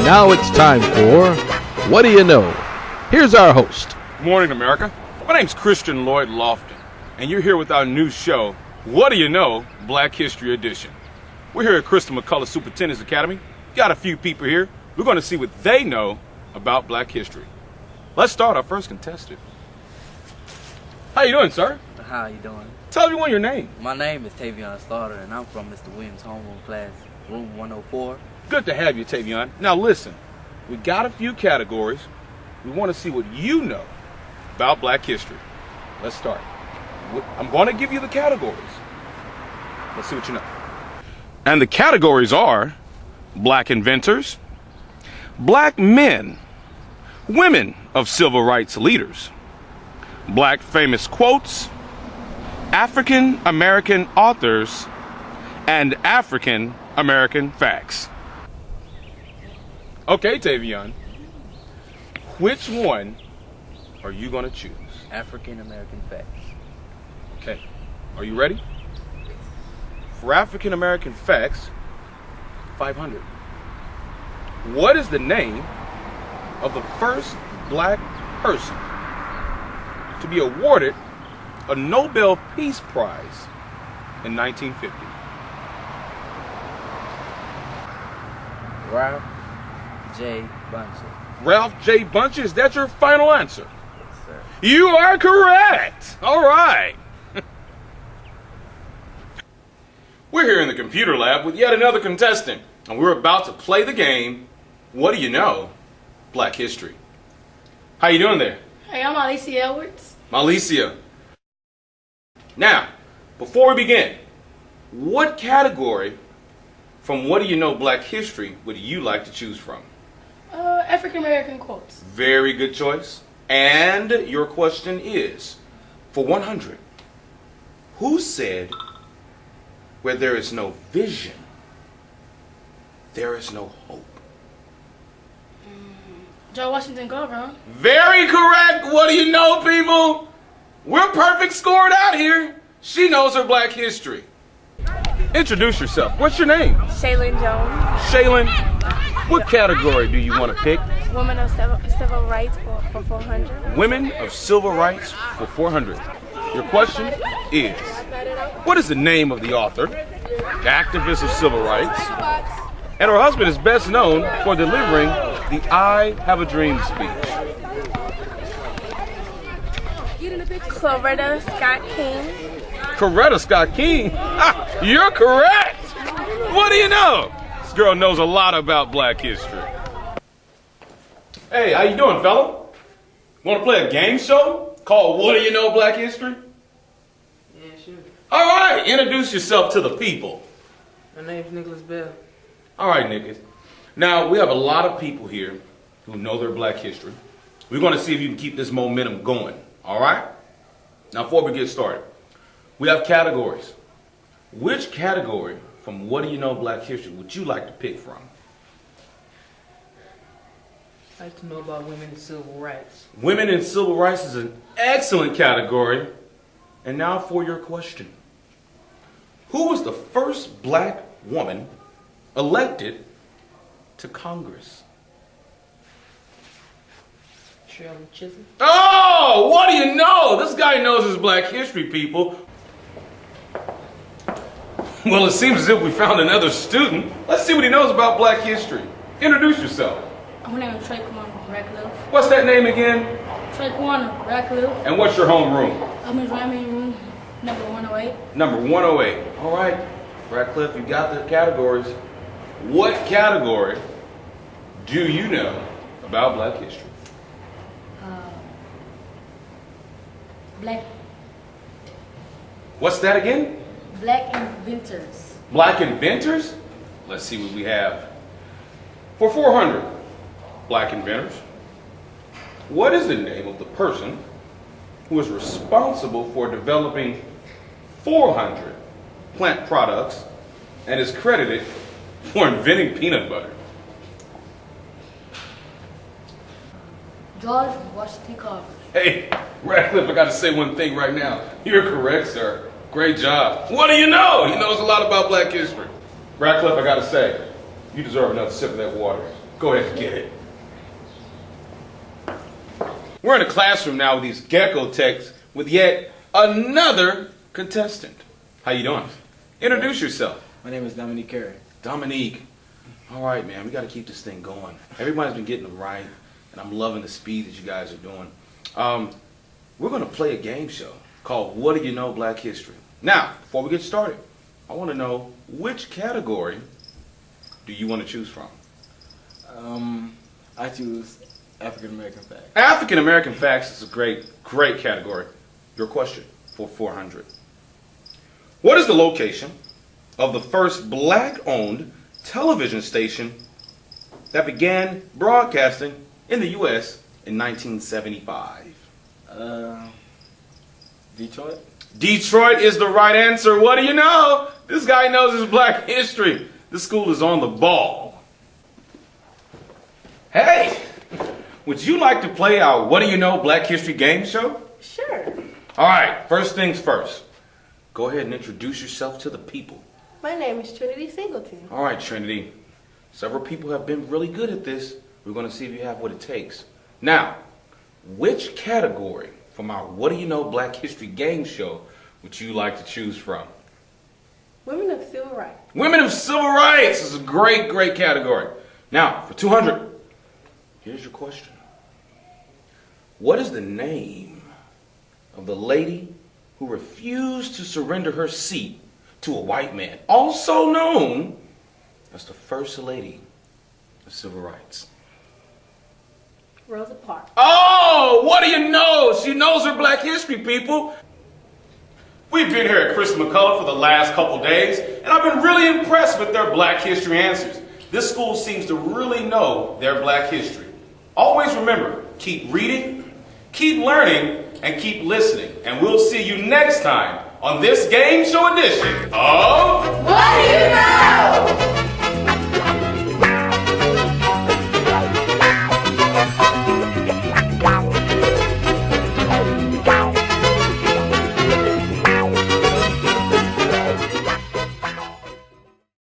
Now it's time for What Do You Know? Here's our host. Good morning, America. My name's Christian Lloyd Lofton, and you're here with our new show, What Do You Know? Black History Edition. We're here at Crystal McCullough Superintendent's Academy. Got a few people here. We're going to see what they know about black history. Let's start our first contestant. How you doing, sir? How you doing? Tell everyone your name. My name is Tavion Slaughter, and I'm from Mr. Williams' homeroom class, room 104. Good to have you, Tavion. Now listen, we got a few categories. We want to see what you know about black history. Let's start. I'm going to give you the categories. Let's see what you know. And the categories are black inventors, black men, women of civil rights leaders, black famous quotes, African American authors, and African American facts. Okay, Tavion, which one are you going to choose? African American facts. Okay, are you ready? For African American facts, 500. What is the name of the first black person to be awarded a Nobel Peace Prize in 1950? Ralph J. Bunche. Ralph J. Bunche, is that your final answer? Yes, sir. You are correct. All right. We're here in the computer lab with yet another contestant, and we're about to play the game, What Do You Know? Black History. How you doing there? Hey, I'm Alicia Edwards. Alicia. Now, before we begin, what category from What Do You Know Black History would you like to choose from? African American quotes. Very good choice. And your question is, for 100, who said, where there is no vision, there is no hope? George Washington Carver, huh? Very correct. What do you know, people? We're perfect scored out here. She knows her black history. Introduce yourself. What's your name? Shaylin Jones. Shaylin, what category do you want to pick? Women of civil rights for 400. Women of civil rights for 400. Your question is, what is the name of the author, the activist of civil rights, and her husband is best known for delivering the I Have a Dream speech? Coretta Scott King. Coretta Scott King? You're correct! What do you know? This girl knows a lot about black history. Hey, how you doing, fella? Want to play a game show called What Do You Know Black History? Yeah, sure. All right, introduce yourself to the people. My name's Nicholas Bell. All right, Nicholas. Now, we have a lot of people here who know their black history. We're going to see if you can keep this momentum going, all right? Now, before we get started, we have categories. Which category from What Do You Know Black History would you like to pick from? I'd like to know about women and civil rights. Women in civil rights is an excellent category. And now for your question. Who was the first black woman elected to Congress? Shirley Chisholm. Oh, what do you know? This guy knows his black history, people. Well, it seems as if we found another student. Let's see what he knows about black history. Introduce yourself. My name is Trey Corner Radcliffe. What's that name again? Trey Corner Radcliffe. And what's your homeroom? I'm in Ramen room number 108. Number 108. All right, Radcliffe, you got the categories. What category do you know about black history? Black What's that again? inventors. Black inventors? Let's see what we have. For 400 black inventors, what is the name of the person who is responsible for developing 400 plant products and is credited for inventing peanut butter? George Washington Carver. Hey, Radcliffe, I got to say one thing right now. You're correct, sir. Great job. What do you know? He knows a lot about black history. Radcliffe, I got to say, You deserve another sip of that water. Go ahead and get it. We're in a classroom now with these gecko techs with yet another contestant. How you doing? Introduce yourself. My name is Dominique Carey. Dominique. All right, man, we got to keep this thing going. Everybody's been getting them right, and I'm loving the speed that you guys are doing. We're going to play a game show called What Do You Know Black History. Now, before we get started, I want to know which category do you want to choose from? I choose African American facts. African American facts is a great category. Your question for 400. What is the location of the first black-owned television station that began broadcasting in the U.S. in 1975? Detroit? Detroit is the right answer. What do you know? This guy knows his black history. This school is on the ball. Hey, would you like to play our What Do You Know Black History game show? Sure. All right, first things first. Go ahead and introduce yourself to the people. My name is Trinity Singleton. All right, Trinity. Several people have been really good at this. We're going to see if you have what it takes. Now, which category from our What Do You Know Black History game show would you like to choose from? Women of Civil Rights. Women of Civil Rights is a great category. Now, for 200, here's your question. What is the name of the lady who refused to surrender her seat to a white man, also known as the First Lady of Civil Rights? Rosa Parks. Oh, what do you know? She knows her black history, people. We've been here at Christopher McCullough for the last couple days, and I've been really impressed with their black history answers. This school seems to really know their black history. Always remember, keep reading, keep learning, and keep listening. And we'll see you next time on this game show edition of What do you know?